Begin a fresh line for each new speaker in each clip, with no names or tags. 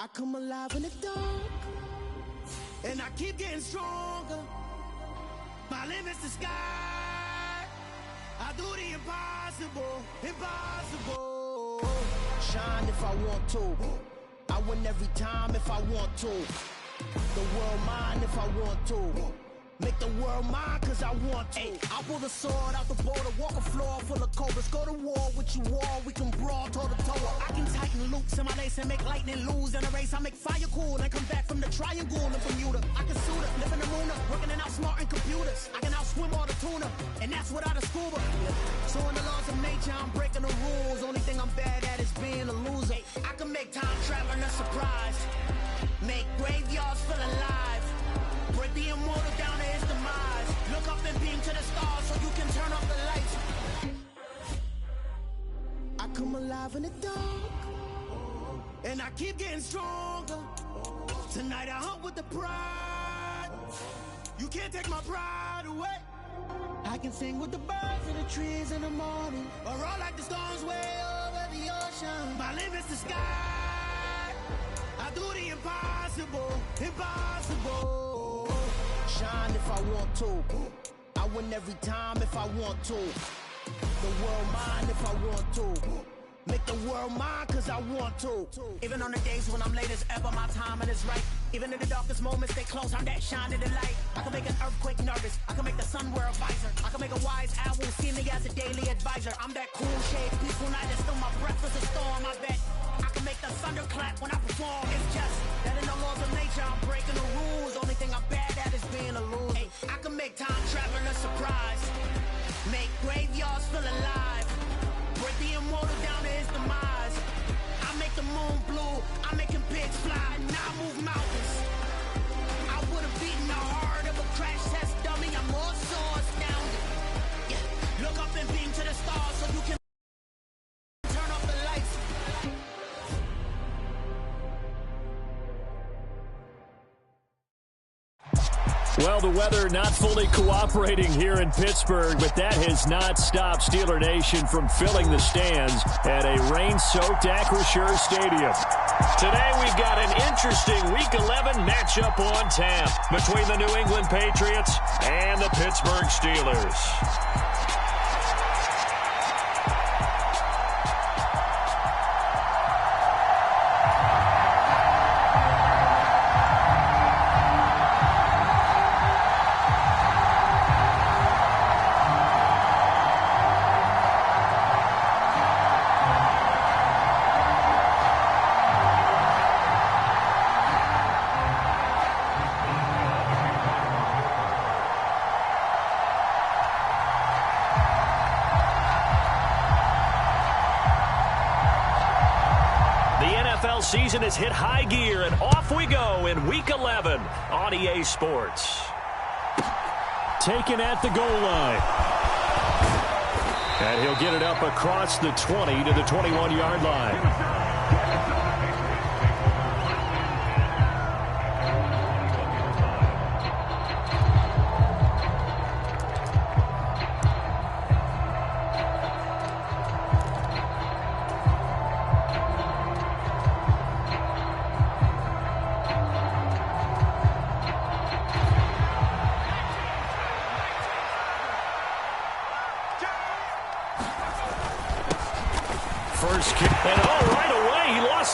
I come alive in the dark, and I keep getting stronger. My limit's the sky. I do the impossible, impossible. Shine if I want to. I win every time if I want to. The world mine if I want to. Make the world mine cause I want to. I pull the sword out the border, walk a floor full of cobras. Go to war with you all, we can brawl toe to toe. I can tighten loops in my lace and make lightning lose in a race. I make fire cool and come back from the triangle in Bermuda. I can suit it, live in the moon, working and outsmarting computers. I can outswim all the tuna, and that's without a scuba. So in the laws of nature, I'm breaking the rules. Only thing I'm bad at is being a loser. I can make time traveling a surprise, make graveyards feel alive, break the immortal down to his demise. Look up and beam to the stars so you can turn off the lights. I come alive in the dark, and I keep getting stronger. Tonight I hunt with the pride. You can't take my pride away. I can sing with the birds and the trees in the morning, or roll like the storms way over the ocean. My limit's the sky. I do the impossible, impossible. Shine if I want to. I win every time if I want to. The world mine if I want to. Make the world mine cause I want to. Even on the days when I'm late as ever, my timing is right. Even in the darkest moments, stay close, I'm that shining the light. I can make an earthquake nervous, I can make the sun wear a visor. I can make a wise owl see me as a daily advisor. I'm that cool shade, peaceful night, and still my breath is a storm. I bet I can make the thunder clap when I perform. It's just that in the laws of nature, I'm breaking the rules. Only thing I'm bad at is being a loser. Hey, I can make time traveling a surprise, make graveyards feel alive, break the immortal down to his demise. I make the moon blue, I'm making pigs fly, and I move mountains. I would have beaten the heart of a crash test dummy. I'm more so astounded. Yeah. Look up and beam to the stars so you can turn off the lights.
Well, the weather not fully cooperating here in Pittsburgh, but that has not stopped Steeler Nation from filling the stands at a rain-soaked Acrisure Stadium. Today we've got an interesting Week 11 matchup on tap between the New England Patriots and the Pittsburgh Steelers. Season has hit high gear, and off we go in Week 11 on EA Sports. Taken at the goal line. And he'll get it up across the 20 to the 21-yard line.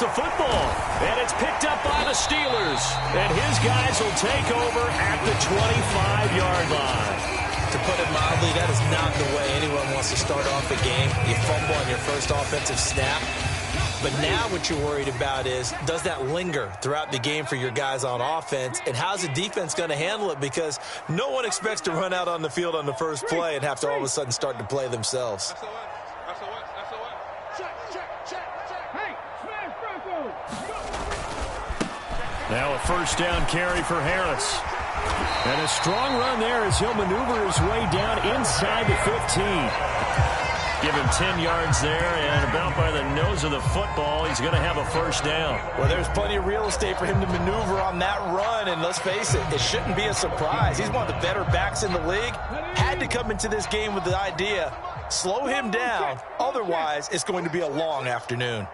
The football, and it's picked up by the Steelers, and his guys will take over at the 25-yard line.
To put it mildly, that is not the way anyone wants to start off a game. You fumble on your first offensive snap, but now what you're worried about is, does that linger throughout the game for your guys on offense, and how's the defense going to handle it? Because no one expects to run out on the field on the first play and have to all of a sudden start to play themselves.
Now a first down carry for Harris. And a strong run there as he'll maneuver his way down inside the 15. Give him 10 yards there, and about by the nose of the football, he's going to have a first down.
Well, there's plenty of real estate for him to maneuver on that run, and let's face it, it shouldn't be a surprise. He's one of the better backs in the league. Had to come into this game with the idea, slow him down, otherwise it's going to be a long afternoon.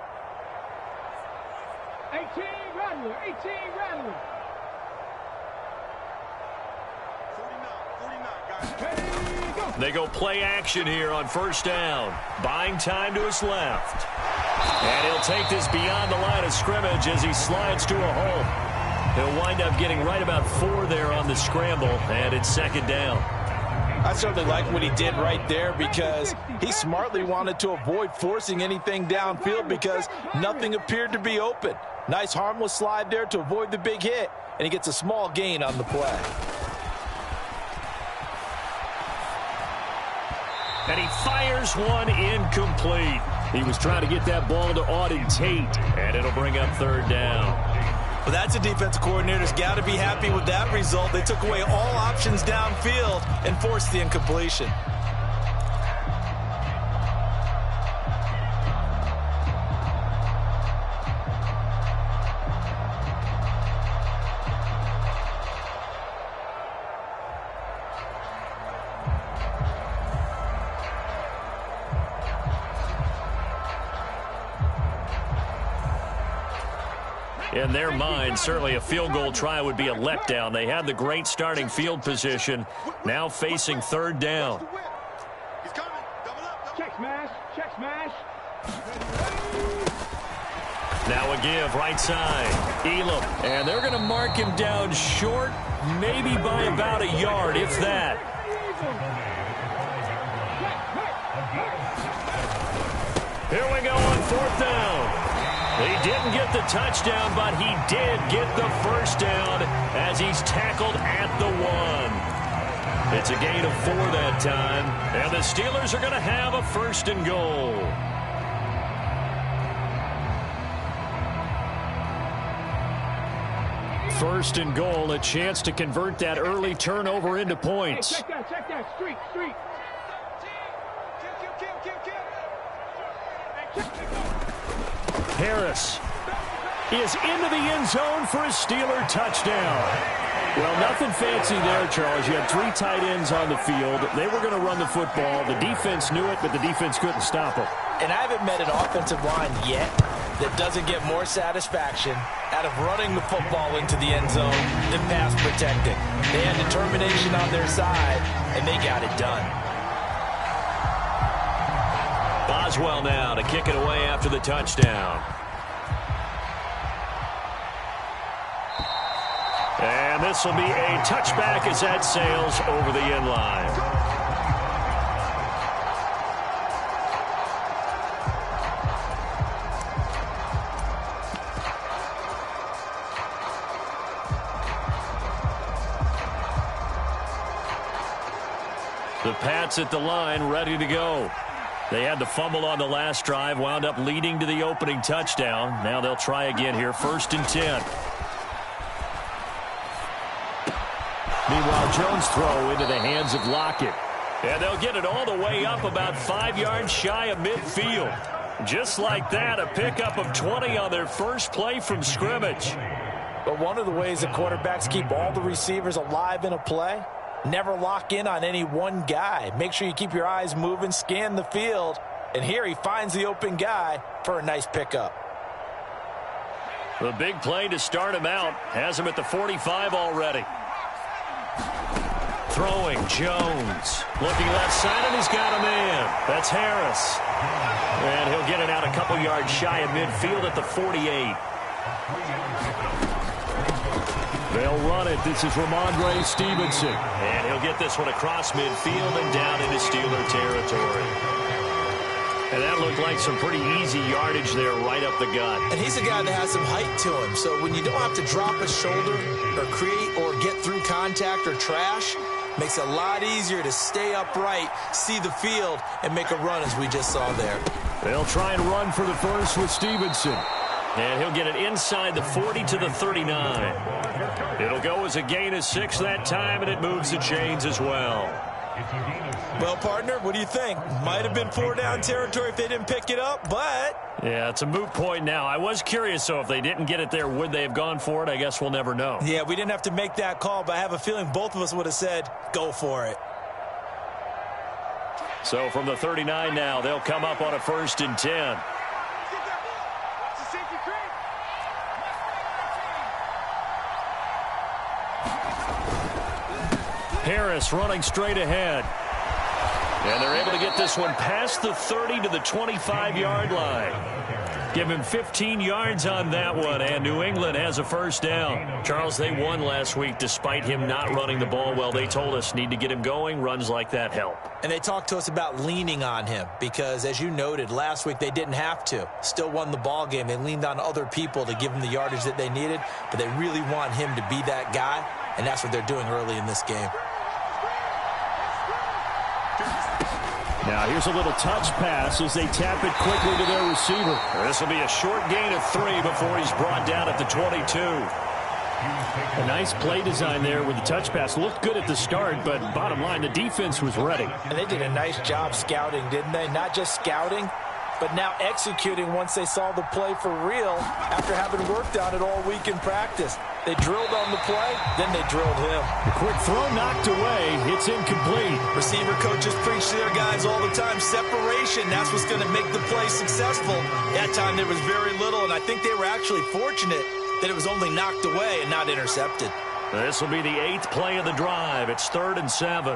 18 Rattler, 18 Rattler. 49, guys.
They go play action here on first down. Buying time to his left. And he'll take this beyond the line of scrimmage as he slides to a hole. He'll wind up getting right about 4 there on the scramble, and it's second down.
I certainly like what he did right there because he smartly wanted to avoid forcing anything downfield because nothing appeared to be open. Nice harmless slide there to avoid the big hit, and he gets a small gain on the play.
And he fires one incomplete. He was trying to get that ball to Auden Tate, and it'll bring up third down.
Well, that's a defensive coordinator's got to be happy with that result. They took away all options downfield and forced the incompletion.
In their mind, certainly a field goal try would be a letdown. They had the great starting field position, now facing third down.
Check smash, check smash.
Now a give, right side. Elam, and they're going to mark him down short, maybe by about a yard, if that. Here we go on fourth down. He didn't get the touchdown, but he did get the first down as he's tackled at the 1. It's a gain of 4 that time, and the Steelers are going to have a first and goal. First and goal, a chance to convert that early turnover into points.
Hey, check that, street.
Harris is into the end zone for a Steeler touchdown. Well, nothing fancy there, Charles. You had 3 tight ends on the field. They were going to run the football. The defense knew it, but the defense couldn't stop them.
And I haven't met an offensive line yet that doesn't get more satisfaction out of running the football into the end zone than pass protecting. They had determination on their side, and they got it done.
Boswell now to kick it away after the touchdown. And this will be a touchback as that sails over the end line. The Pats at the line, ready to go. They had the fumble on the last drive, wound up leading to the opening touchdown. Now they'll try again here, 1st and 10. Meanwhile, Jones' throw into the hands of Lockett. And they'll get it all the way up about 5 yards shy of midfield. Just like that, a pickup of 20 on their first play from scrimmage.
But one of the ways that quarterbacks keep all the receivers alive in a play, never lock in on any one guy. Make sure you keep your eyes moving, scan the field. And here he finds the open guy for a nice pickup.
The big play to start him out has him at the 45 already. Throwing, Jones. Looking left side, and he's got a man. That's Harris. And he'll get it out a couple yards shy of midfield at the 48. They'll run it. This is Ramondre Stevenson. And he'll get this one across midfield and down into Steeler territory. And that looked like some pretty easy yardage there right up the gut.
And he's a guy that has some height to him. So when you don't have to drop a shoulder or create or get through contact or trash, makes it a lot easier to stay upright, see the field, and make a run as we just saw there.
They'll try and run for the first with Stevenson. And he'll get it inside the 40 to the 39. It'll go as a gain of 6 that time, and it moves the chains as well.
Well, partner, what do you think? Might have been 4-down territory if they didn't pick it up, but...
Yeah, it's a moot point now. I was curious, though, if they didn't get it there, would they have gone for it? I guess we'll never know.
Yeah, we didn't have to make that call, but I have a feeling both of us would have said, go for it.
So from the 39 now, they'll come up on a 1st and 10. Harris running straight ahead. And they're able to get this one past the 30 to the 25-yard line. Give him 15 yards on that one, and New England has a first down. Charles, they won last week despite him not running the ball well. They told us need to get him going. Runs like that help.
And they talked to us about leaning on him because, as you noted, last week they didn't have to. Still won the ball game. They leaned on other people to give them the yardage that they needed, but they really want him to be that guy, and that's what they're doing early in this game.
Now here's a little touch pass as they tap it quickly to their receiver. This will be a short gain of 3 before he's brought down at the 22. A nice play design there with the touch pass. Looked good at the start, but bottom line, the defense was ready.
And they did a nice job scouting, didn't they? Not just scouting, but now executing once they saw the play for real after having worked on it all week in practice. They drilled on the play, then they drilled him.
The quick throw knocked away. It's incomplete.
Receiver coaches preach to their guys all the time. Separation, that's what's going to make the play successful. That time there was very little, and I think they were actually fortunate that it was only knocked away and not intercepted.
This will be the 8th play of the drive. It's 3rd and 7.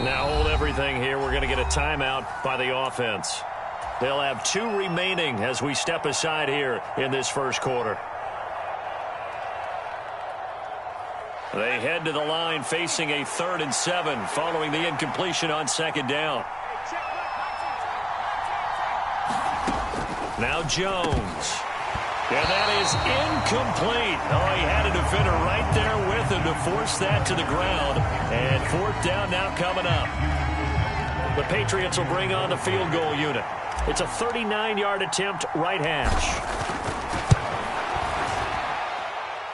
Now hold everything here. We're going to get a timeout by the offense. They'll have 2 remaining as we step aside here in this first quarter. They head to the line facing a 3rd and 7 following the incompletion on 2nd down. Now Jones. And that is incomplete. Oh, he had a defender right there with him to force that to the ground. And 4th down now coming up. The Patriots will bring on the field goal unit. It's a 39-yard attempt, right hash.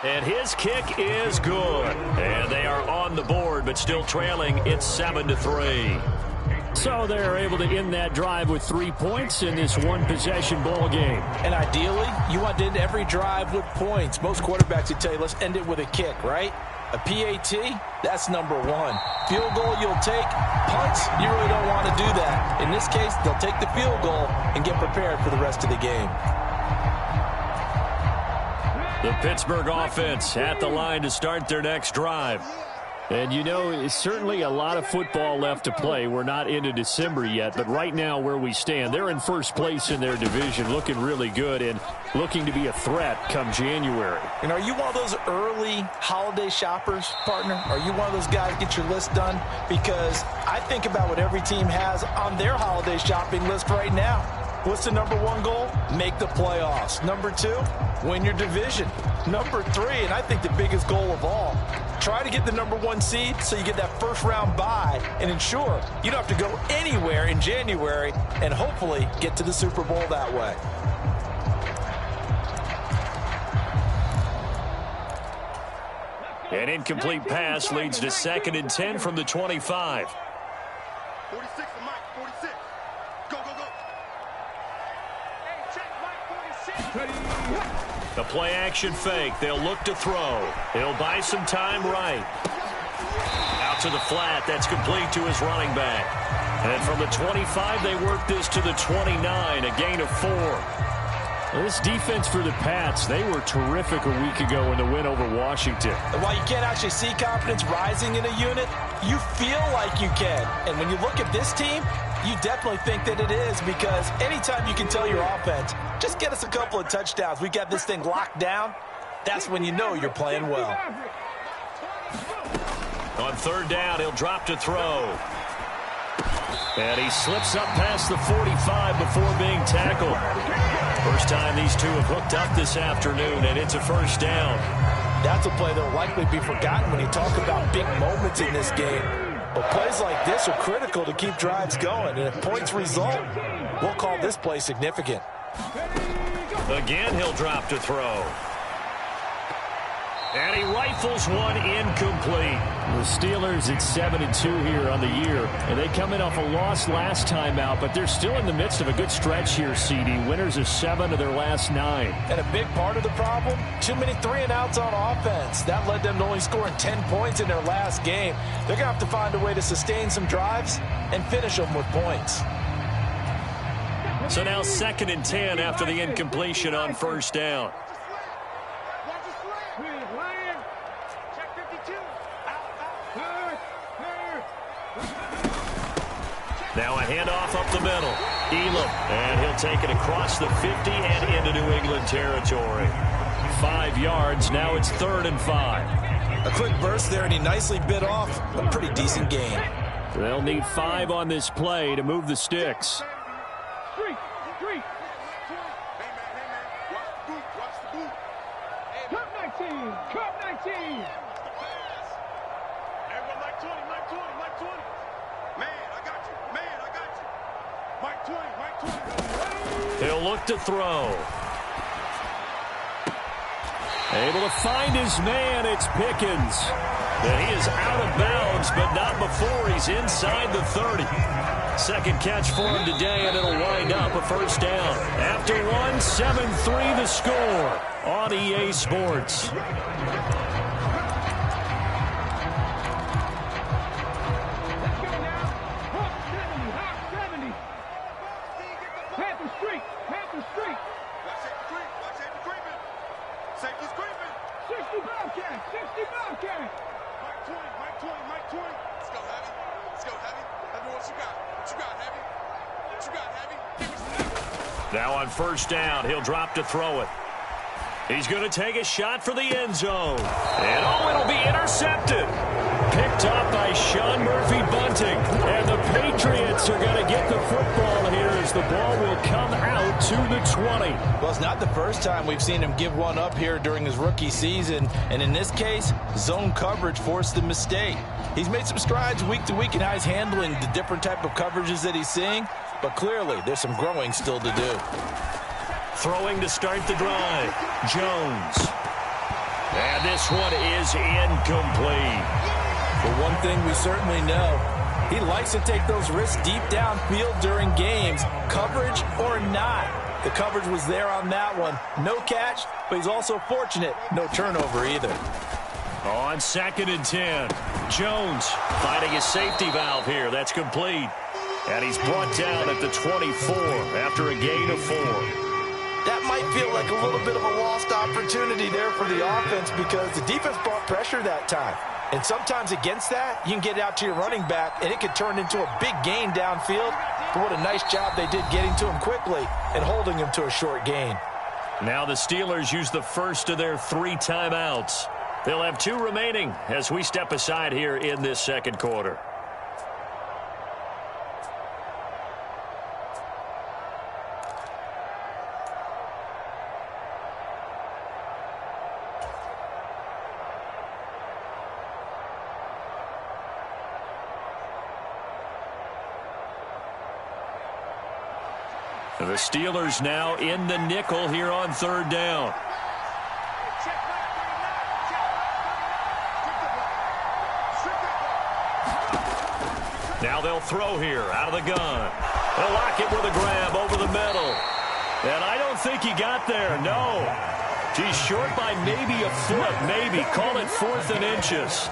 And his kick is good. And they are on the board, but still trailing. It's 7-3. So they're able to end that drive with 3 points in this one-possession ball game.
And ideally, you want to end every drive with points. Most quarterbacks would tell you, let's end it with a kick, right? A PAT, that's number 1. Field goal you'll take. Punts, you really don't want to do that. In this case, they'll take the field goal and get prepared for the rest of the game.
The Pittsburgh offense at the line to start their next drive. And, you know, it's certainly a lot of football left to play. We're not into December yet, but right now where we stand, they're in first place in their division, looking really good and looking to be a threat come January.
And are you one of those early holiday shoppers, partner? Are you one of those guys get your list done? Because I think about what every team has on their holiday shopping list right now. What's the number 1 goal? Make the playoffs. Number 2, win your division. Number 3, and I think the biggest goal of all, try to get the number 1 seed so you get that first-round bye and ensure you don't have to go anywhere in January and hopefully get to the Super Bowl that way.
An incomplete pass leads to 2nd and 10 from the 25.
46 to Mike, 46. Go, go, go.
Hey, check Mike 46.
The play-action fake. They'll look to throw. He'll buy some time right. Out to the flat. That's complete to his running back. And from the 25, they work this to the 29, a gain of 4. This defense for the Pats, they were terrific a week ago in the win over Washington.
And while you can't actually see confidence rising in a unit, you feel like you can. And when you look at this team, you definitely think that it is, because anytime you can tell your offense, just get us a couple of touchdowns, we got this thing locked down, that's when you know you're playing well.
On 3rd down, he'll drop to throw. And he slips up past the 45 before being tackled. First time these two have hooked up this afternoon, and it's a first down.
That's a play that will likely be forgotten when you talk about big moments in this game. But plays like this are critical to keep drives going, and if points result, we'll call this play significant.
Again, he'll drop to throw. And he rifles one incomplete. The Steelers at 7-2 here on the year. And they come in off a loss last time out, but they're still in the midst of a good stretch here, CD. Winners of 7 of their last 9.
And a big part of the problem, too many 3-and-outs on offense. That led them to only scoring 10 points in their last game. They're going to have to find a way to sustain some drives and finish them with points.
So now 2nd and 10 after the incompletion on first down. Now a handoff up the middle. Elam, and he'll take it across the 50 and into New England territory. 5 yards. Now it's 3rd and 5.
A quick burst there, and he nicely bit off a pretty decent gain.
They'll need 5 on this play to move the sticks.
Street.
Hey, man. Watch the boot.
Cup 19. Cup 19.
Everyone, Mike 20. Man, I got you. Mike 20.
He'll look to throw. Able to find his man. It's Pickens. And he is out of bounds, but not before he's inside the 30. Second catch for him today, and it'll wind up a first down. After 1, 7-3 the score on EA Sports.
Safety's creeping.
60 Bobcat.
Mike 20. Let's go, Heavy. Heavy, what you got, Heavy? Give me some.
Now on first down, he'll drop to throw it. He's going to take a shot for the end zone. And it'll be intercepted. Picked up by Sean Murphy-Bunting. And the Patriots are going to get the football here as the ball will come out to the 20.
Well, it's not the first time we've seen him give one up here during his rookie season. And in this case, zone coverage forced the mistake. He's made some strides week to week in how he's handling the different type of coverages that he's seeing. But clearly, there's some growing still to do.
Throwing to start the drive. Jones. And this one is incomplete.
But one thing we certainly know, he likes to take those risks deep downfield during games, coverage or not. The coverage was there on that one. No catch, but he's also fortunate. No turnover either.
On 2nd and 10. Jones finding his safety valve here. That's complete. And he's brought down at the 24 after a gain of 4.
That might feel like a little bit of a lost opportunity there for the offense because the defense brought pressure that time. And sometimes against that, you can get out to your running back, and it could turn into a big gain downfield. But what a nice job they did getting to him quickly and holding him to a short gain.
Now the Steelers use the first of their 3 timeouts. They'll have 2 remaining as we step aside here in this second quarter. The Steelers now in the nickel here on 3rd down. Now they'll throw here out of the gun. They'll lock it with a grab over the middle. And I don't think he got there, no. He's short by maybe a foot, maybe. Call it 4th and inches.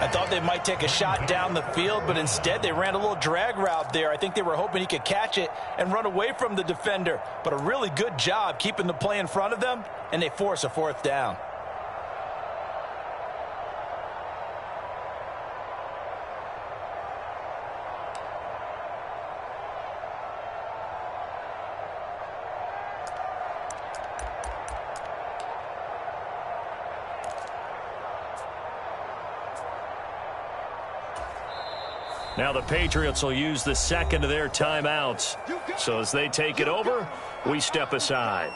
I thought they might take a shot down the field, but instead they ran a little drag route there. I think they were hoping he could catch it and run away from the defender. But a really good job keeping the play in front of them, and they force a 4th down.
Now the Patriots will use the 2nd of their timeouts. So as they take it over, we step aside.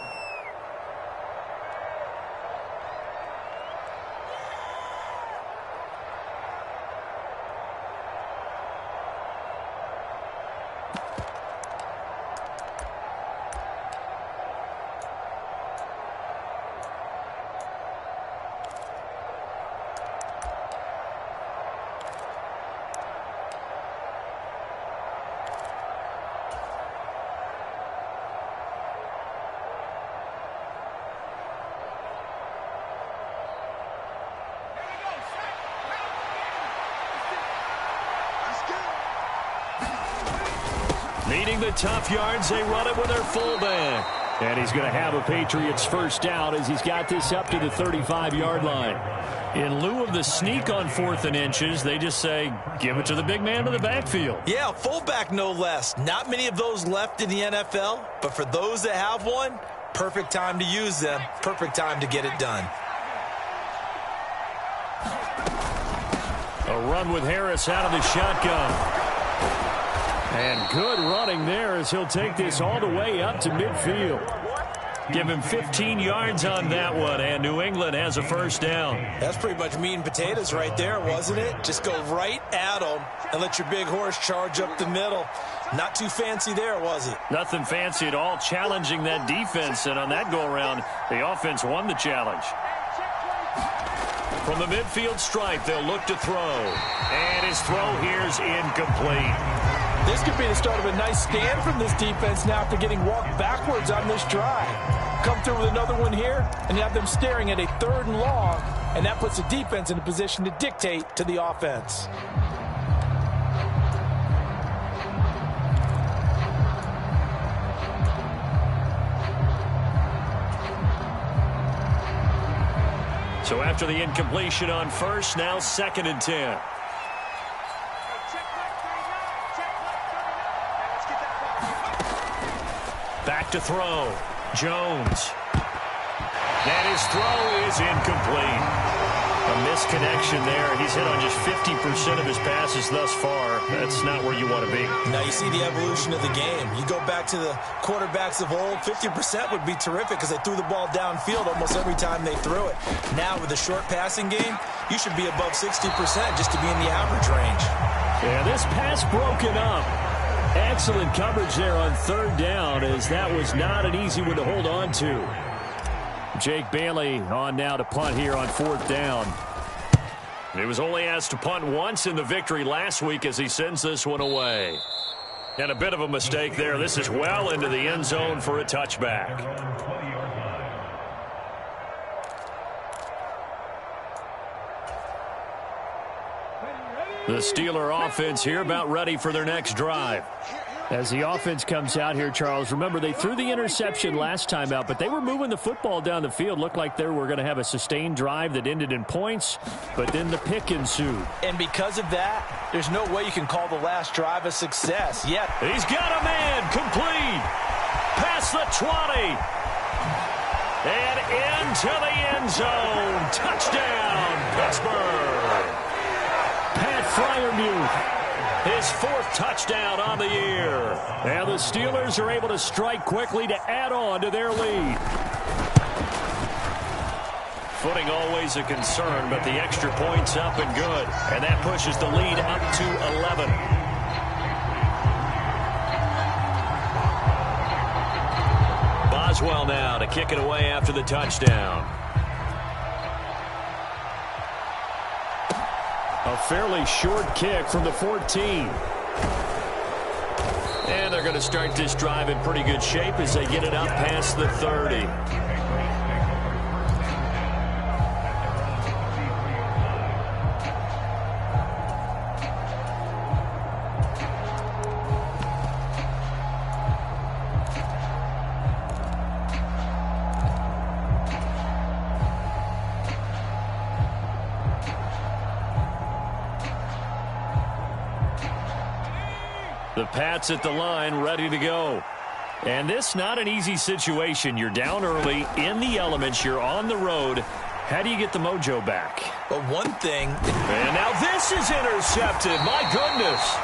Needing the tough yards, they run it with their fullback. And he's going to have a Patriots first down as he's got this up to the 35-yard line. In lieu of the sneak on 4th and inches, they just say, give it to the big man in the backfield.
Yeah, fullback no less. Not many of those left in the NFL, but for those that have one, perfect time to use them. Perfect time to get it done.
A run with Harris out of the shotgun. And good running there as he'll take this all the way up to midfield. Give him 15 yards on that one, and New England has a first down.
That's pretty much meat and potatoes right there, wasn't it? Just go right at them and let your big horse charge up the middle. Not too fancy there, was it?
Nothing fancy at all, challenging that defense, and on that go-around, the offense won the challenge. From the midfield stripe, they'll look to throw. And his throw here's incomplete.
This could be the start of a nice stand from this defense now after getting walked backwards on this drive. Come through with another one here, and you have them staring at a 3rd and long, and that puts the defense in a position to dictate to the offense.
So after the incompletion on first, now 2nd and 10. Back to throw. Jones. And his throw is incomplete. A misconnection there. He's hit on just 50% of his passes thus far. That's not where you want to be.
Now you see the evolution of the game. You go back to the quarterbacks of old, 50% would be terrific because they threw the ball downfield almost every time they threw it. Now with the short passing game, you should be above 60% just to be in the average range.
Yeah, this pass broken up. Excellent coverage there on 3rd down, as that was not an easy one to hold on to. Jake Bailey on now to punt here on 4th down. He was only asked to punt once in the victory last week as he sends this one away. And a bit of a mistake there. This is well into the end zone for a touchback. The Steeler offense here about ready for their next drive. As the offense comes out here, Charles, remember they threw the interception last time out, but they were moving the football down the field. Looked like they were going to have a sustained drive that ended in points, but then the pick ensued.
And because of that, there's no way you can call the last drive a success. Yet
he's got a man complete. Past the 20. And into the end zone. Touchdown, Pittsburgh. Pat Freiermuth. His 4th touchdown on the year. And the Steelers are able to strike quickly to add on to their lead. Footing always a concern, but the extra point's up and good. And that pushes the lead up to 11. Boswell now to kick it away after the touchdown. A fairly short kick from the 14. And they're going to start this drive in pretty good shape as they get it up past the 30. The Pats at the line, ready to go. And this not an easy situation. You're down early, in the elements, you're on the road. How do you get the mojo back?
But one thing...
And now this is intercepted. My goodness.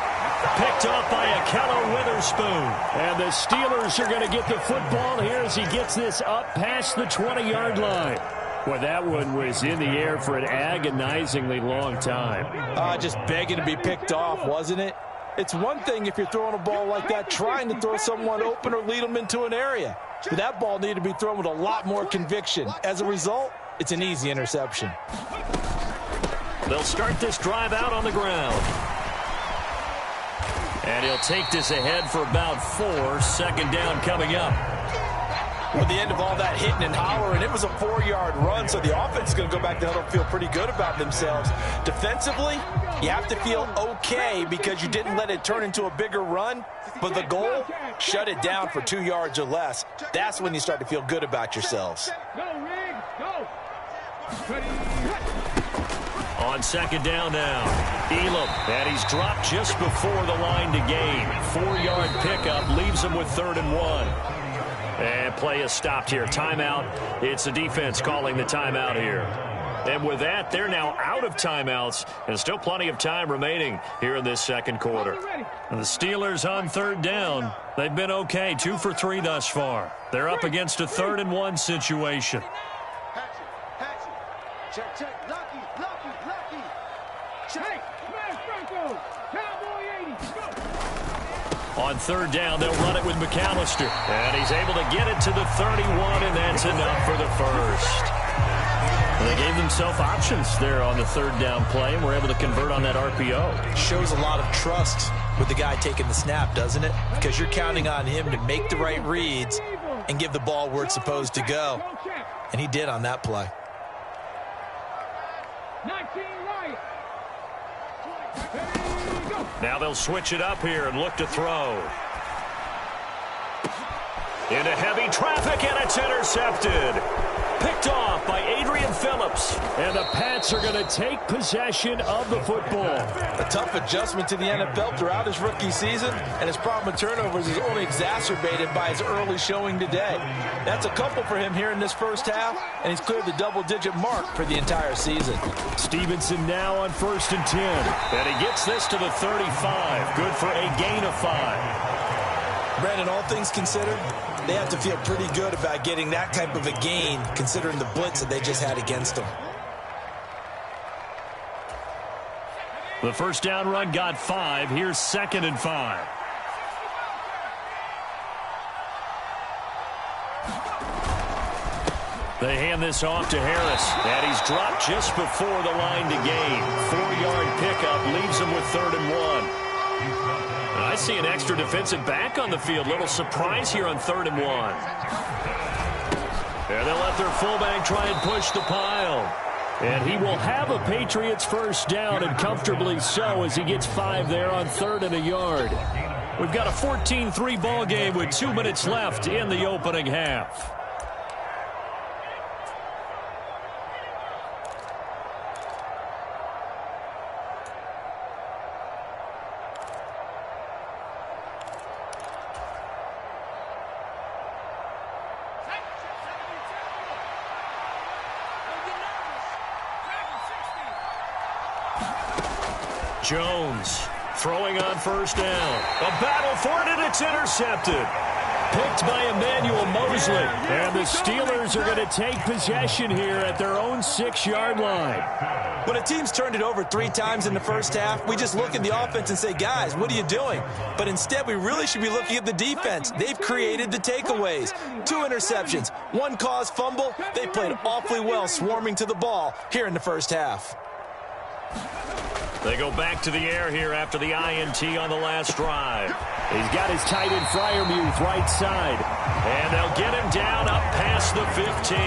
Picked off by Akello Witherspoon. And the Steelers are going to get the football here as he gets this up past the 20-yard line. Well, that one was in the air for an agonizingly long time.
Just begging to be picked off, wasn't it? It's one thing if you're throwing a ball like that, trying to throw someone open or lead them into an area. But that ball needed to be thrown with a lot more conviction. As a result, it's an easy interception.
They'll start this drive out on the ground. And he'll take this ahead for about 4. 2nd down coming up.
with the end of all that hitting and hollering. It was a 4-yard run, so the offense is going to go back to the huddle, feel pretty good about themselves. Defensively, you have to feel okay because you didn't let it turn into a bigger run, but the goal, shut it down for 2 yards or less. That's when you start to feel good about yourselves.
Go, Rig, go.
On second down now, Elam, and he's dropped just before the line to gain. 4-yard pickup leaves him with 3rd and 1. And play is stopped here. Timeout. It's the defense calling the timeout here. And with that, they're now out of timeouts, and still plenty of time remaining here in this second quarter. And the Steelers on 3rd down. They've been okay, 2 for 3 thus far. They're up against a 3rd and 1 situation.
Check, check, lucky.
Hey, smash Franco. Cowboy 80, go.
On 3rd down, they'll run it with McAllister. And he's able to get it to the 31, and that's enough for the first. They gave themselves options there on the 3rd down play, and were able to convert on that RPO.
Shows a lot of trust with the guy taking the snap, doesn't it? Because you're counting on him to make the right reads and give the ball where it's supposed to go. And he did on that play.
19 right.
Now they'll switch it up here and look to throw. Into heavy traffic, and it's intercepted. Picked off by Adrian Phillips. And the Pats are going to take possession of the football.
A tough adjustment to the NFL throughout his rookie season, and his problem with turnovers is only exacerbated by his early showing today. That's a couple for him here in this first half, and he's cleared the double-digit mark for the entire season.
Stevenson now on 1st and 10. And he gets this to the 35. Good for a gain of 5.
Brandon, all things considered, they have to feel pretty good about getting that type of a gain, considering the blitz that they just had against them.
The first down run got 5. Here's 2nd and 5. They hand this off to Harris, and he's dropped just before the line to gain. 4-yard pickup leaves him with 3rd and 1. I see an extra defensive back on the field. Little surprise here on 3rd and 1. And they'll let their fullback try and push the pile. And he will have a Patriots first down, and comfortably so, as he gets 5 there on 3rd and a yard. We've got a 14-3 ball game with 2 minutes left in the opening half. Jones throwing on 1st down. A battle for it, and it's intercepted. Picked by Emmanuel Mosley. And the Steelers are going to take possession here at their own 6-yard line.
When a team's turned it over 3 times in the first half, we just look at the offense and say, guys, what are you doing? But instead, we really should be looking at the defense. They've created the takeaways. 2 interceptions, 1 caused fumble. They played awfully well swarming to the ball here in the first half.
They go back to the air here after the INT on the last drive. He's got his tight end Freiermuth right side. And they'll get him down up past the 15.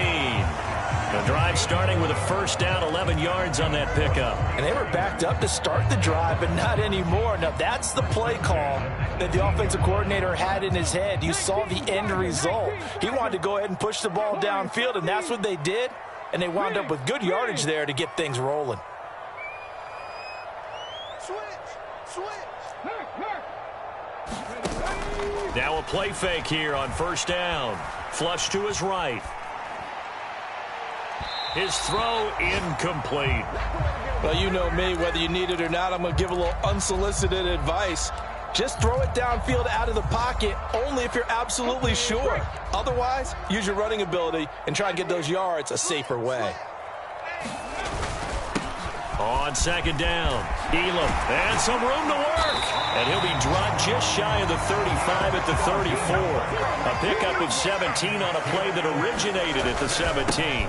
The drive starting with a first down, 11 yards on that pickup.
And they were backed up to start the drive, but not anymore. Now, that's the play call that the offensive coordinator had in his head. You saw the end result. He wanted to go ahead and push the ball downfield, and that's what they did. And they wound up with good yardage there to get things rolling.
Now a play fake here on 1st down. Flush to his right. His throw incomplete.
Well, you know me, whether you need it or not, I'm going to give a little unsolicited advice. Just throw it downfield out of the pocket only if you're absolutely sure. Otherwise, use your running ability and try and get those yards a safer way.
On 2nd down, Elam, and some room to work. And he'll be dropped just shy of the 35 at the 34. A pickup of 17 on a play that originated at the 17.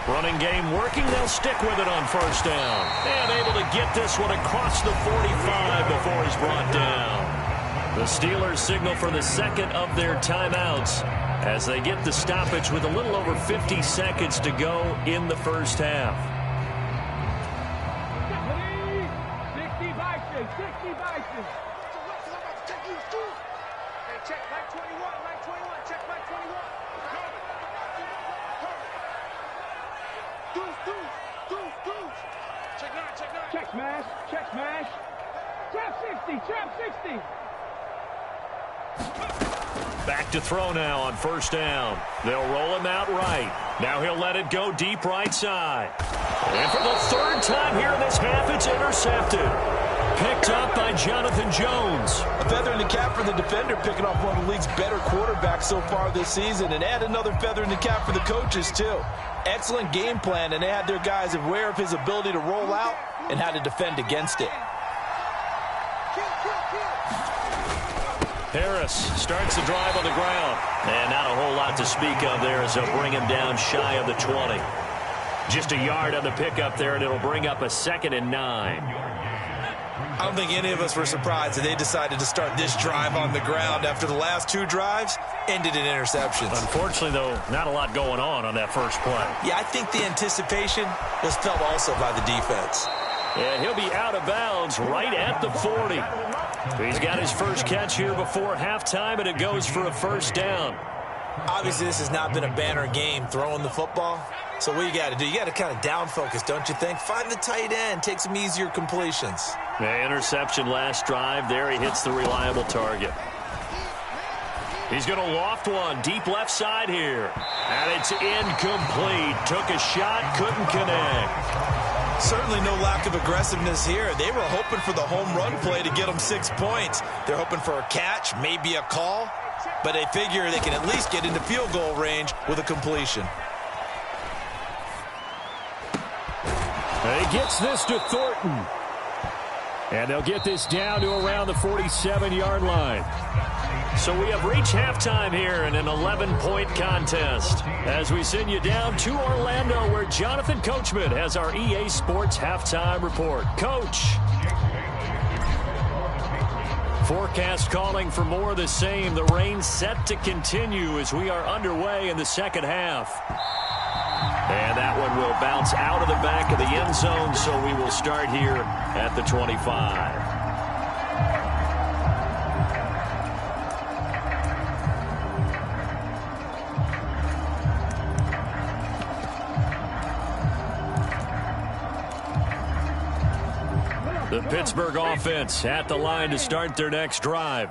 Running game working, they'll stick with it on 1st down. And able to get this one across the 45 before he's brought down. The Steelers signal for the 2nd of their timeouts. as they get the stoppage with a little over 50 seconds to go in the first half.
60 Bison, 60 Bison.
Check, Mike 21, Mike 21, check Mike 21. Deuce. Check 9, check 9.
Check smash, check smash. Trap 60, trap 60.
Back to throw now on first down. They'll roll him out right. Now he'll let it go deep right side. And for the third time here in this half, it's intercepted. Picked up by Jonathan Jones.
A feather in the cap for the defender, picking off one of the league's better quarterbacks so far this season, and add another feather in the cap for the coaches, too. Excellent game plan, and they had their guys aware of his ability to roll out and how to defend against it.
Harris starts the drive on the ground. And not a whole lot to speak of there as they'll bring him down shy of the 20. Just a yard on the pickup there, and it'll bring up a 2nd and 9.
I don't think any of us were surprised that they decided to start this drive on the ground after the last 2 drives ended in interceptions.
Unfortunately, though, not a lot going on that first play.
Yeah, I think the anticipation was felt also by the defense.
And he'll be out of bounds right at the 40. He's got his first catch here before halftime, and it goes for a first down.
Obviously, this has not been a banner game throwing the football. So what you got to do, you got to kind of down focus, don't you think? Find the tight end, take some easier completions.
The interception last drive there. He hits the reliable target. He's going to loft one deep left side here. And it's incomplete. Took a shot, couldn't connect.
Certainly no lack of aggressiveness here. They were hoping for the home run play to get them 6 points. They're hoping for a catch, maybe a call. But they figure they can at least get into field goal range with a completion.
He gets this to Thornton. And they'll get this down to around the 47-yard line. So we have reached halftime here in an 11-point contest as we send you down to Orlando, where Jonathan Coachman has our EA Sports halftime report. Coach. Forecast calling for more of the same. The rain set to continue as we are underway in the second half. And that one will bounce out of the back of the end zone, so we will start here at the 25. The Pittsburgh offense at the line to start their next drive.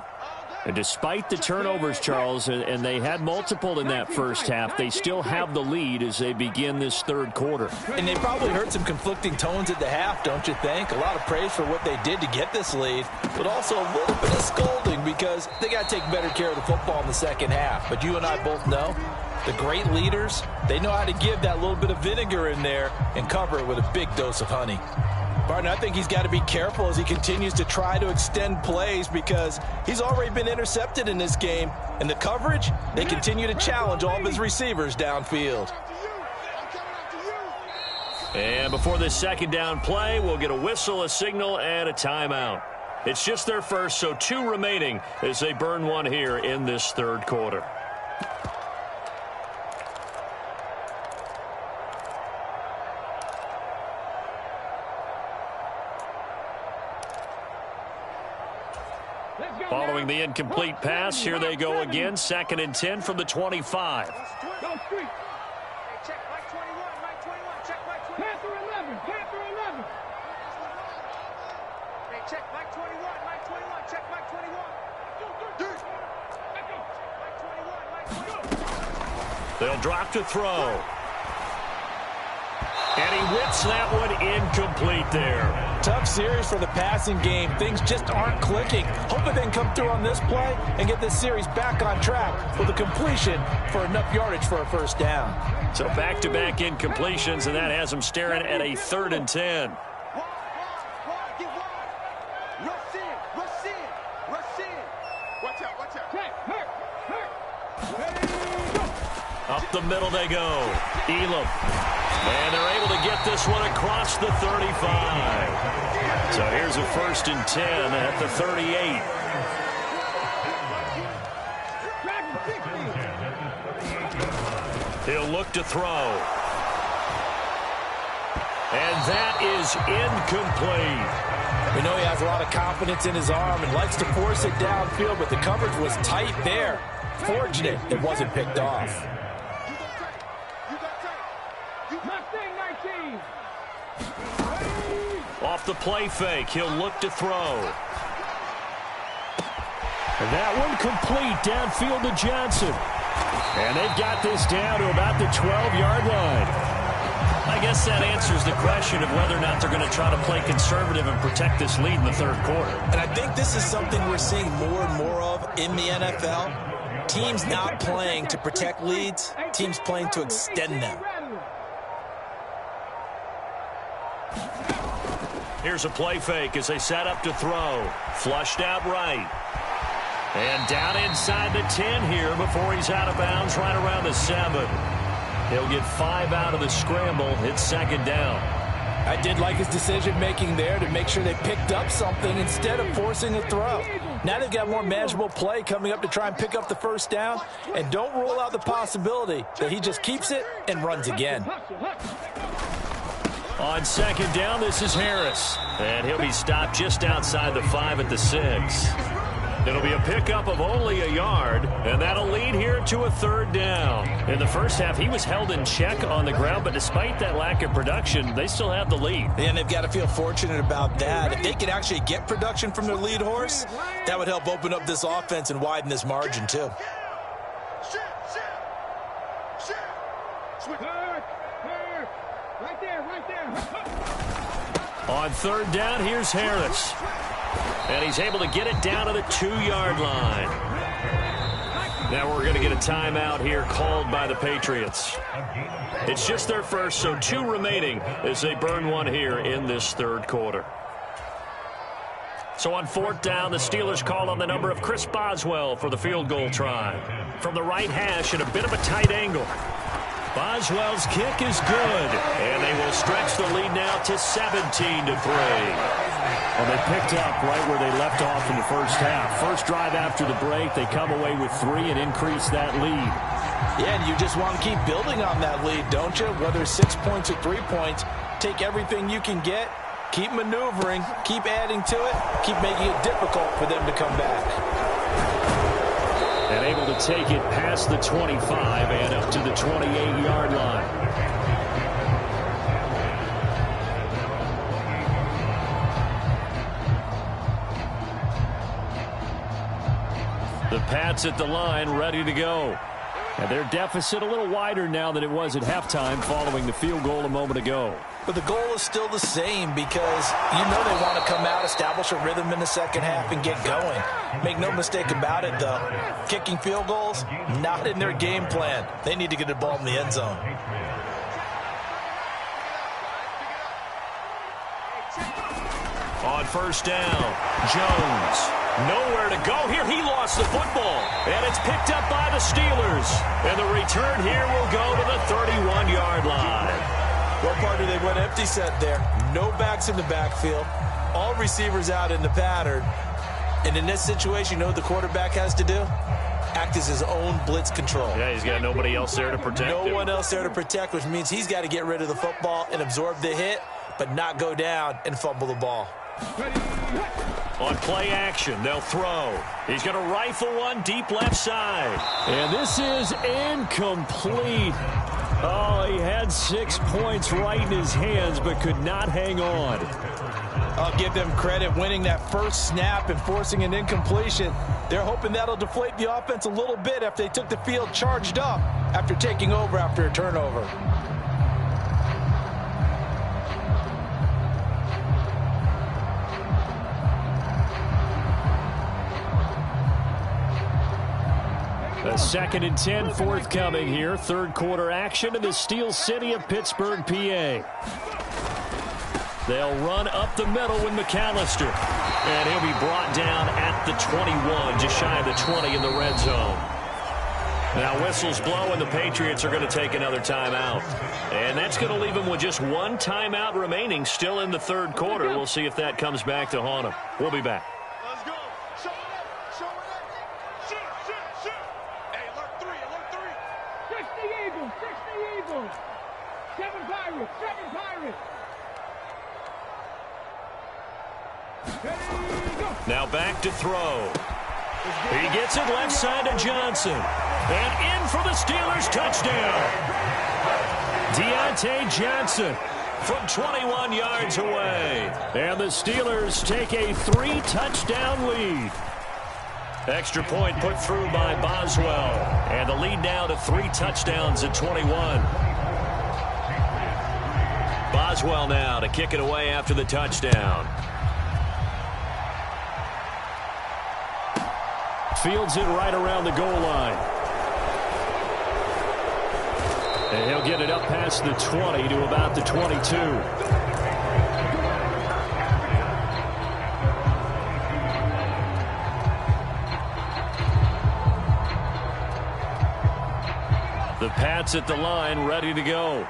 And despite the turnovers, Charles, and they had multiple in that first half, they still have the lead as they begin this third quarter.
And they probably heard some conflicting tones at the half, don't you think? A lot of praise for what they did to get this lead, but also a little bit of scolding because they got to take better care of the football in the second half. But you and I both know the great leaders, they know how to give that little bit of vinegar in there and cover it with a big dose of honey. Barton, I think he's got to be careful as he continues to try to extend plays because he's already been intercepted in this game. And the coverage, they continue to challenge all of his receivers downfield.
And before this second down play, we'll get a whistle, a signal, and a timeout. It's just their first, so 2 remaining as they burn one here in this third quarter. Following the incomplete pass, here they go again. 2nd and 10 from the 25.
Go street.
Check Mike 21, Mike 21, check Mike 21.
Panther 11, Panther 11.
Hey, check Mike 21, Mike 21, check Mike 21. Mike 21, Mike 21.
They'll drop to throw. And he whips that one incomplete there.
Tough series for the passing game. Things just aren't clicking. Hoping they can come through on this play and get this series back on track with a completion for enough yardage for a first down.
So back-to-back incompletions, and that has them staring at a 3rd and 10.
Watch out.
Check, hurt.
Up the middle they go. Elam. And they're able to get this one across the 35. So here's a 1st and 10 at the 38. He'll look to throw. And that is incomplete.
We know he has a lot of confidence in his arm and likes to force it downfield, but the coverage was tight there. Fortunate it wasn't picked off.
Off the play fake, he'll look to throw. And that one complete downfield to Johnson. And they've got this down to about the 12-yard line. I guess that answers the question of whether or not they're going to try to play conservative and protect this lead in the third quarter.
And I think this is something we're seeing more and more of in the NFL. Teams not playing to protect leads, teams playing to extend them.
Here's a play fake as they set up to throw. Flushed out right. And down inside the 10 here before he's out of bounds right around the 7. He'll get 5 out of the scramble. It's second down.
I did like his decision-making there to make sure they picked up something instead of forcing a throw. Now they've got more manageable play coming up to try and pick up the first down. And don't rule out the possibility that he just keeps it and runs again.
On second down, this is Harris. And he'll be stopped just outside the 5 at the 6. It'll be a pickup of only a yard, and that'll lead here to a third down. In the first half, he was held in check on the ground, but despite that lack of production, they still have the lead.
And they've got to feel fortunate about that. If they could actually get production from their lead horse, that would help open up this offense and widen this margin, too.
Right there.
On third down, here's Harris. And he's able to get it down to the 2-yard line. Now we're going to get a timeout here called by the Patriots. It's just their first, so 2 remaining as they burn one here in this third quarter. So on fourth down, the Steelers call on the number of Chris Boswell for the field goal try. From the right hash at a bit of a tight angle. Boswell's kick is good, and they will stretch the lead now to 17-3. Well, they picked up right where they left off in the first half. First drive after the break, they come away with 3 and increase that lead.
Yeah, and you just want to keep building on that lead, don't you? Whether 6 points or 3 points, take everything you can get, keep maneuvering, keep adding to it, keep making it difficult for them to come back.
And able to take it past the 25 and up to the 28-yard line. The Pats at the line, ready to go. And their deficit a little wider now than it was at halftime following the field goal a moment ago.
But the goal is still the same because you know they want to come out, establish a rhythm in the second half, and get going. Make no mistake about it, though. Kicking field goals, not in their game plan. They need to get the ball in the end zone.
On first down, Jones. Nowhere to go here. He lost the football. And it's picked up by the Steelers. And the return here will go to the 31-yard line.
What part do they went empty set there? No backs in the backfield. All receivers out in the pattern. And in this situation, you know what the quarterback has to do? Act as his own blitz control.
Yeah, he's got nobody else there to protect him.
No one else there to protect, which means he's got to get rid of the football and absorb the hit, but not go down and fumble the ball.
On play action, they'll throw. He's going to rifle one deep left side. And this is incomplete. Oh, he had 6 points right in his hands, but could not hang on.
I'll give them credit winning that first snap and forcing an incompletion. They're hoping that'll deflate the offense a little bit after they took the field charged up after taking over after a turnover.
A 2nd and 10 forthcoming here. Third quarter action in the Steel City of Pittsburgh, PA. They'll run up the middle with McAllister. And he'll be brought down at the 21, just shy of the 20 in the red zone. Now whistles blow and the Patriots are going to take another timeout. And that's going to leave them with just 1 timeout remaining still in the third quarter. We'll see if that comes back to haunt them. We'll be back.
Let's go. Show it up. Show it up. Shoot. Hey, alert 3.
60 Eagles. 60 Pirates. 7 Pirates.
Now back to throw. He gets it left side to Johnson. And in for the Steelers touchdown. Deontay Johnson from 21 yards away. And the Steelers take a 3-touchdown lead. Extra point put through by Boswell. And the lead now to 3 touchdowns at 21. Boswell now to kick it away after the touchdown. Fields it right around the goal line. And he'll get it up past the 20 to about the 22. The Pats at the line, ready to go.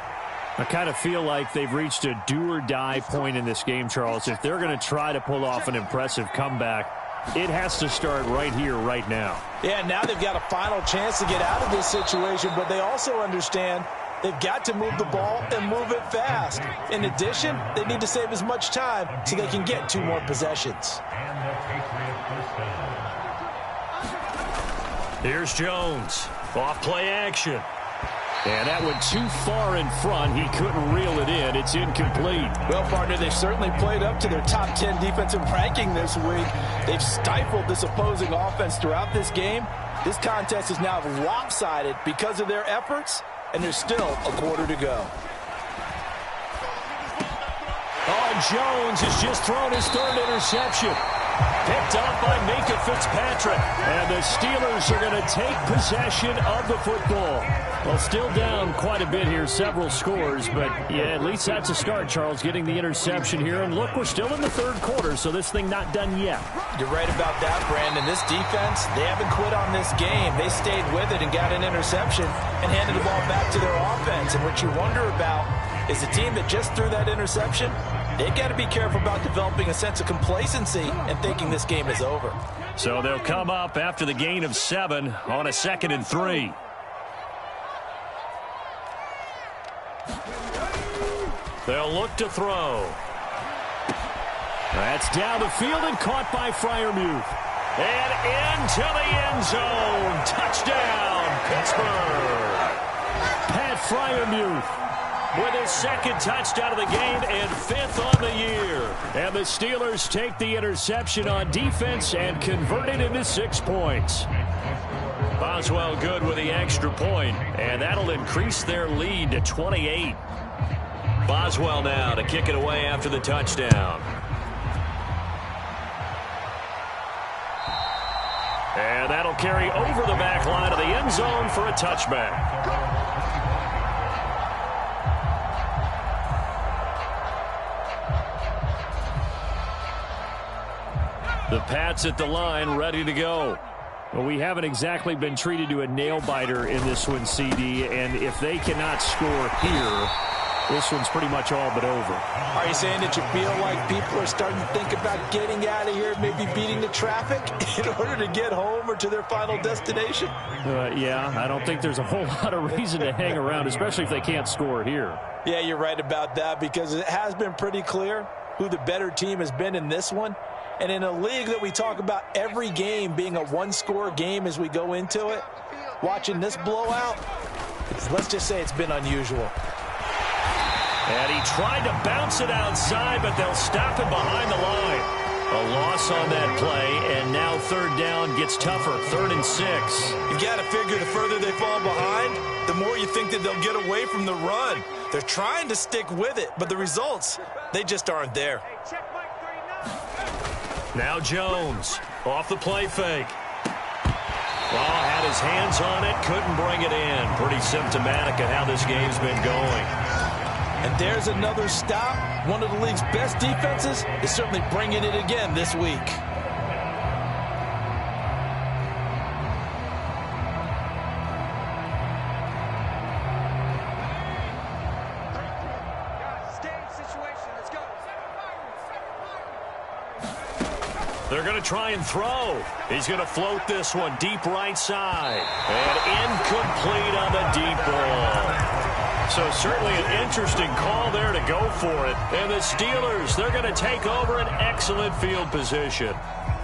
I kind of feel like they've reached a do-or-die point in this game, Charles. If they're going to try to pull off an impressive comeback, it has to start right here, right now.
Yeah, now they've got a final chance to get out of this situation, but they also understand they've got to move the ball and move it fast. In addition, they need to save as much time so they can get 2 more possessions.
Here's Jones. Off play action. And that went too far in front. He couldn't reel it in. It's incomplete.
Well, partner, they've certainly played up to their top 10 defensive ranking this week. They've stifled this opposing offense throughout this game. This contest is now lopsided because of their efforts, and there's still a quarter to go.
Oh, Jones has just thrown his 3rd interception. Picked up by Minka Fitzpatrick. And the Steelers are going to take possession of the football. Well, still down quite a bit here, several scores, but yeah, at least that's a start, Charles, getting the interception here. And look, we're still in the 3rd quarter, so this thing not done yet.
You're right about that, Brandon. This defense, they haven't quit on this game. They stayed with it and got an interception and handed the ball back to their offense. And what you wonder about is the team that just threw that interception, they've got to be careful about developing a sense of complacency and thinking this game is over.
So they'll come up after the gain of 7 on a 2nd and 3. They'll look to throw. That's down the field and caught by Freiermuth. And into the end zone. Touchdown, Pittsburgh. Pat Freiermuth with his 2nd touchdown of the game and 5th on the year. And the Steelers take the interception on defense and convert it into 6 points. Boswell good with the extra point, and that'll increase their lead to 28. Boswell now to kick it away after the touchdown. And that'll carry over the back line of the end zone for a touchback. The Pats at the line, ready to go. Well, we haven't exactly been treated to a nail-biter in this one, CD, and if they cannot score here, this one's pretty much all but over.
Are you saying that you feel like people are starting to think about getting out of here, maybe beating the traffic in order to get home or to their final destination?
Yeah, I don't think there's a whole lot of reason to hang around, especially if they can't score here.
Yeah, you're right about that, because it has been pretty clear who the better team has been in this one. And in a league that we talk about every game being a 1-score game as we go into it, watching this blowout, let's just say it's been unusual.
And he tried to bounce it outside, but they'll stop him behind the line. A loss on that play, and now 3rd down gets tougher, 3rd and 6.
You've got to figure the further they fall behind, the more you think that they'll get away from the run. They're trying to stick with it, but the results, they just aren't there.
Now Jones, off the play fake. Well, had his hands on it, couldn't bring it in. Pretty symptomatic of how this game's been going.
And there's another stop. One of the league's best defenses is certainly bringing it again this week.
They're going to try and throw. He's going to float this one deep right side. And incomplete on the deep ball. So certainly an interesting call there to go for it. And the Steelers, they're going to take over an excellent field position.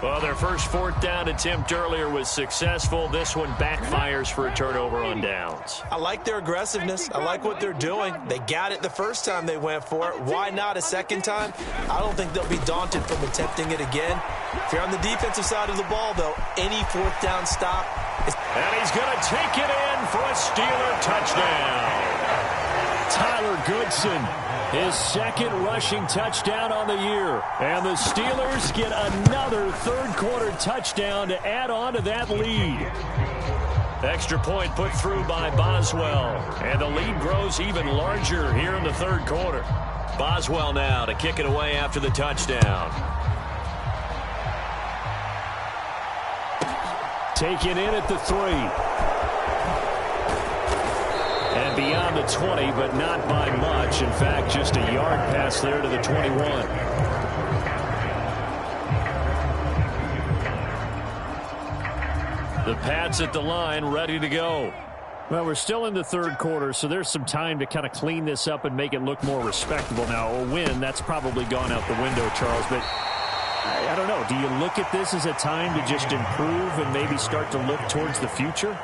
Well, their first fourth down attempt earlier was successful. This one backfires for a turnover on downs.
I like their aggressiveness. I like what they're doing. They got it the first time they went for it. Why not a second time? I don't think they'll be daunted from attempting it again. If you're on the defensive side of the ball, though, any fourth down stop is...
And he's going to take it in for a Steeler touchdown. Tyler Goodson, his second rushing touchdown on the year. And the Steelers get another third-quarter touchdown to add on to that lead. Extra point put through by Boswell. And the lead grows even larger here in the third quarter. Boswell now to kick it away after the touchdown. Taken in at the 3. And beyond the 20, but not by much. In fact, just a yard pass there to the 21. The Pats at the line, ready to go. Well, we're still in the third quarter, so there's some time to kind of clean this up and make it look more respectable. Now, a win, that's probably gone out the window, Charles, but I don't know. Do you look at this as a time to just improve and maybe start to look towards the future?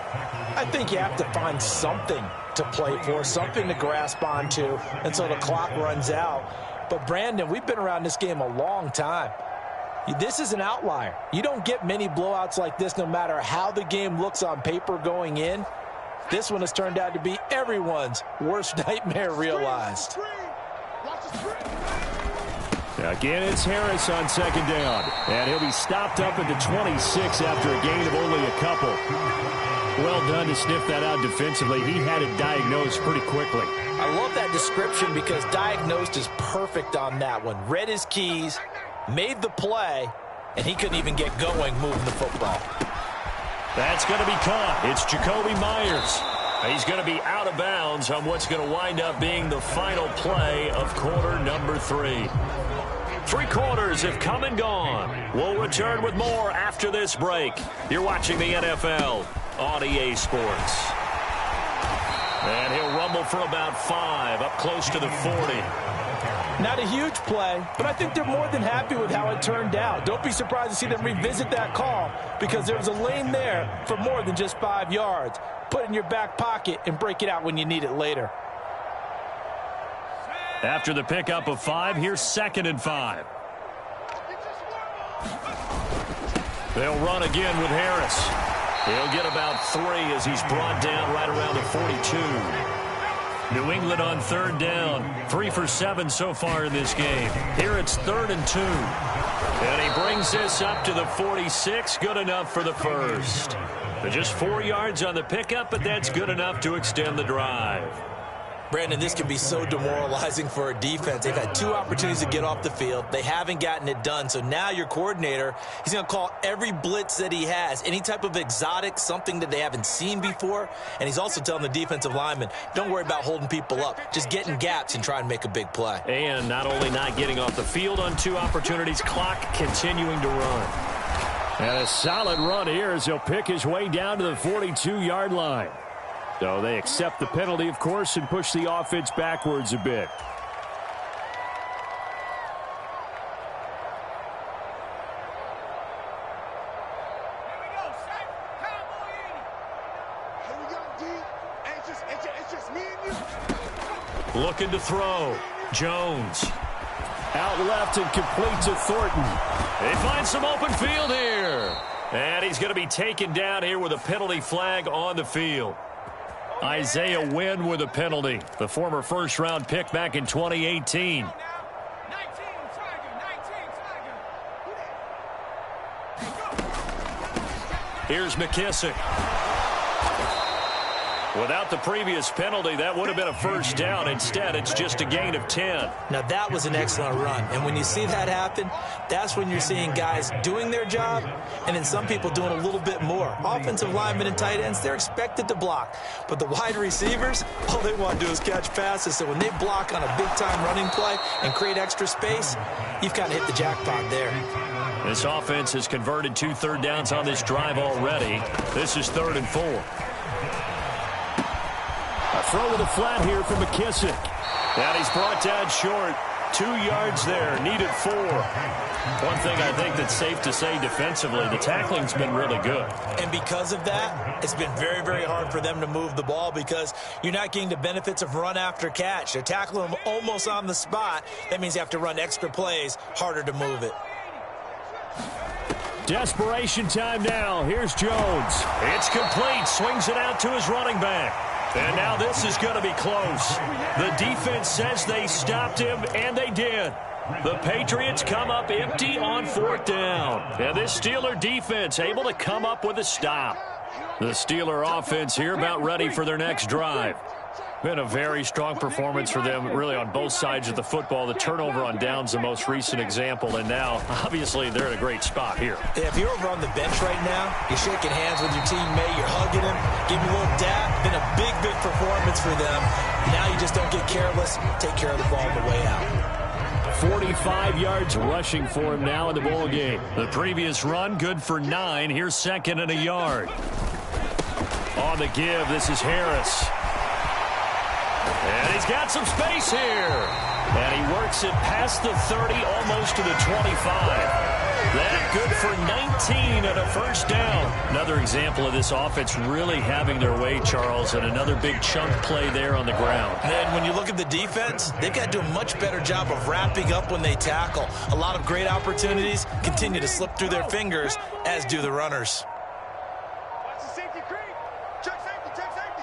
I think you have to find something to play for, something to grasp onto until the clock runs out. But, Brandon, we've been around this game a long time. This is an outlier. You don't get many blowouts like this no matter how the game looks on paper going in. This one has turned out to be everyone's worst nightmare realized.
Again, it's Harris on second down. And he'll be stopped up at the 26 after a gain of only a couple. Well done to sniff that out defensively. He had it diagnosed pretty quickly.
I love that description because diagnosed is perfect on that one. Read his keys, made the play, and he couldn't even get going moving the football.
That's going to be caught. It's Jacoby Myers. He's going to be out of bounds on what's going to wind up being the final play of quarter number 3. 3 quarters have come and gone. We'll return with more after this break. You're watching the NFL on EA Sports. And he'll rumble for about 5, up close to the 40.
Not a huge play, but I think they're more than happy with how it turned out. Don't be surprised to see them revisit that call because there was a lane there for more than just 5 yards. Put it in your back pocket and break it out when you need it later.
After the pickup of 5, here's 2nd and 5. They'll run again with Harris. He'll get about 3 as he's brought down right around the 42. New England on 3rd down. 3 for 7 so far in this game. Here it's 3rd and 2. And he brings this up to the 46. Good enough for the first. Just 4 yards on the pickup, but that's good enough to extend the drive.
Brandon, this can be so demoralizing for a defense. They've had 2 opportunities to get off the field. They haven't gotten it done. So now your coordinator, he's going to call every blitz that he has, any type of exotic, something that they haven't seen before. And he's also telling the defensive lineman, don't worry about holding people up. Just get in gaps and try and make a big play.
And not only not getting off the field on 2 opportunities, clock continuing to run. And a solid run here as he'll pick his way down to the 42-yard line. So they accept the penalty, of course, and push the offense backwards a bit. Looking to throw. Jones. Out left and complete to Thornton. They find some open field here. And he's going to be taken down here with a penalty flag on the field. Isaiah Wynn with a penalty. The former first-round pick back in 2018. Here's McKissick. Without the previous penalty, that would have been a first down. Instead, it's just a gain of 10.
Now, that was an excellent run. And when you see that happen, that's when you're seeing guys doing their job and then some people doing a little bit more. Offensive linemen and tight ends, they're expected to block. But the wide receivers, all they want to do is catch passes. So when they block on a big-time running play and create extra space, you've kind of hit the jackpot there.
This offense has converted 2 third downs on this drive already. This is 3rd and 4. throw to the flat here from McKissick. And he's brought down short. 2 yards there, needed 4. One thing I think that's safe to say defensively, the tackling's been really good.
And because of that, it's been very, very hard for them to move the ball because you're not getting the benefits of run after catch. They're tackling them almost on the spot. That means you have to run extra plays, harder to move it.
Desperation time now. Here's Jones. It's complete. Swings it out to his running back. And now this is going to be close. The defense says they stopped him, and they did. The Patriots come up empty on 4th down. And this Steeler defense able to come up with a stop. The Steeler offense here about ready for their next drive. Been a very strong performance for them, really, on both sides of the football. The turnover on downs, the most recent example, and now, obviously, they're in a great spot here.
Yeah, if you're over on the bench right now, you're shaking hands with your teammate, you're hugging him, giving him a little dap. Been a big, big performance for them. Now you just don't get careless. Take care of the ball on the way out.
45 yards rushing for him now in the ball game. The previous run, good for 9. Here's 2nd and a yard. On the give, this is Harris. And he's got some space here. And he works it past the 30, almost to the 25. That good for 19 and a 1st down. Another example of this offense really having their way, Charles, and another big chunk play there on the ground.
And when you look at the defense, they've got to do a much better job of wrapping up when they tackle. A lot of great opportunities continue to slip through their fingers, as do the runners.
Watch the safety creep. Check safety, check safety.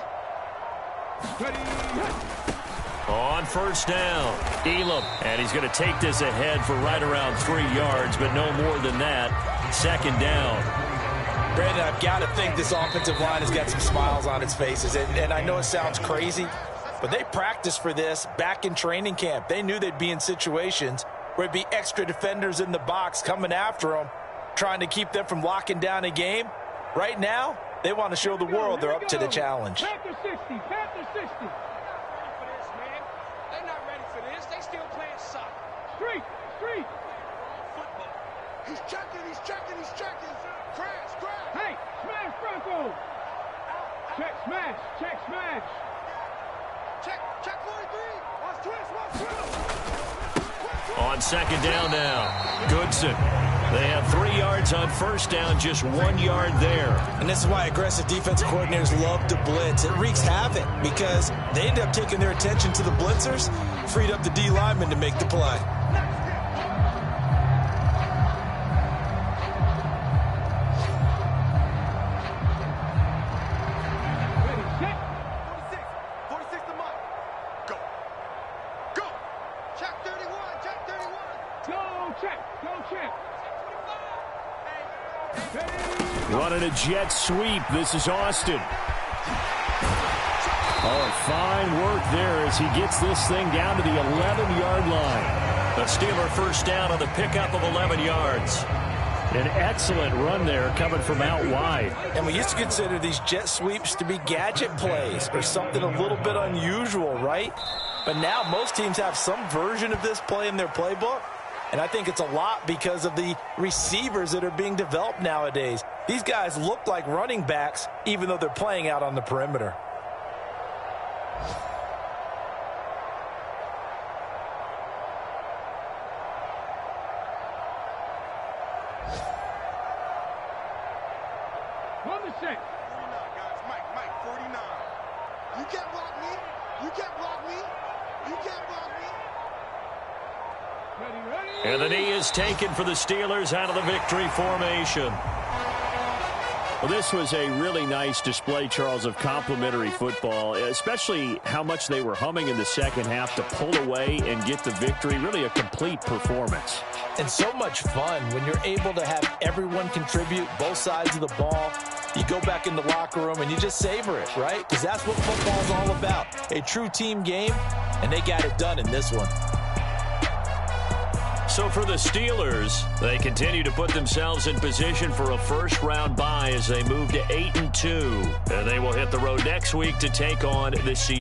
On 1st down, Elam. And he's going to take this ahead for right around 3 yards, but no more than that. 2nd down.
Brandon, I've got to think this offensive line has got some smiles on its faces. And I know it sounds crazy, but they practiced for this back in training camp. They knew they'd be in situations where it'd be extra defenders in the box coming after them, trying to keep them from locking down a game. Right now, they want to show the world they're up to the challenge.
Panther 60, Panther 60.
They're not ready for this. They still playing soccer.
Street.
Football. He's checking, he's checking, he's checking. Crash.
Hey, smash Bronco. Check smash.
Check 43. Watch twist.
On 2nd down now, Goodson. They have 3 yards on 1st down, just 1 yard there.
And this is why aggressive defense coordinators love to blitz. It wreaks havoc because they end up taking their attention to the blitzers, freed up the D lineman to make the play.
Ready, set.
46 to Mike. Go. Check 31.
Go check.
Running a jet sweep. This is Austin. Oh, fine work there as he gets this thing down to the 11-yard line. The Steeler 1st down on the pickup of 11 yards. An excellent run there coming from out wide.
And we used to consider these jet sweeps to be gadget plays or something a little bit unusual, right? But now most teams have some version of this play in their playbook. And I think it's a lot because of the receivers that are being developed nowadays. These guys look like running backs even though they're playing out on the perimeter.
On the set.
49, guys. Mike, 49. You can't block me.
Ready.
And the knee is taken for the Steelers out of the victory formation. Well, this was a really nice display, Charles, of complimentary football, especially how much they were humming in the second half to pull away and get the victory. Really a complete performance.
And so much fun when you're able to have everyone contribute, both sides of the ball. You go back in the locker room and you just savor it, right? Because that's what football's all about. A true team game, and they got it done in this one.
So for the Steelers, they continue to put themselves in position for a first-round bye as they move to 8-2. And they will hit the road next week to take on the Seahawks.